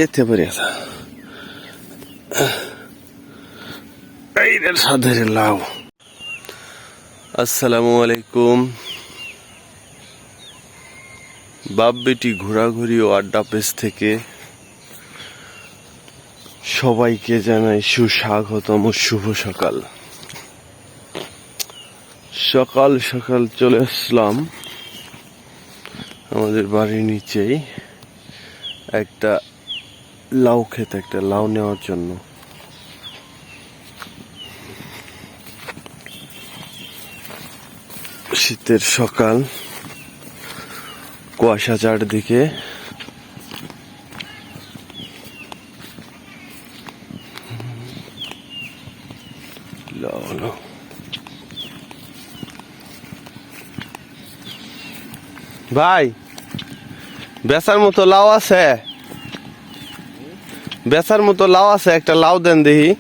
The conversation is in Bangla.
Este parece. এই রে সাদের লাউ। আসসালামু আলাইকুম। বাপ বেটি ঘোরাঘুরি ও আড্ডা পেজ থেকে সবাইকে জানাই সুস্বাগতম শুভ সকাল। সকাল সকাল চলে আসলাম আমাদের বাড়ির নিচেই একটা লাউ খেতে, একটা লাউ নেওয়ার জন্য। শীতের সকাল, কুয়াশা চারদিকে। লাউ লাউ ভাই, বেচার মতো লাউ আছে? বেচার মতো লাউ আছে? একটা লাউ দেন দেখি।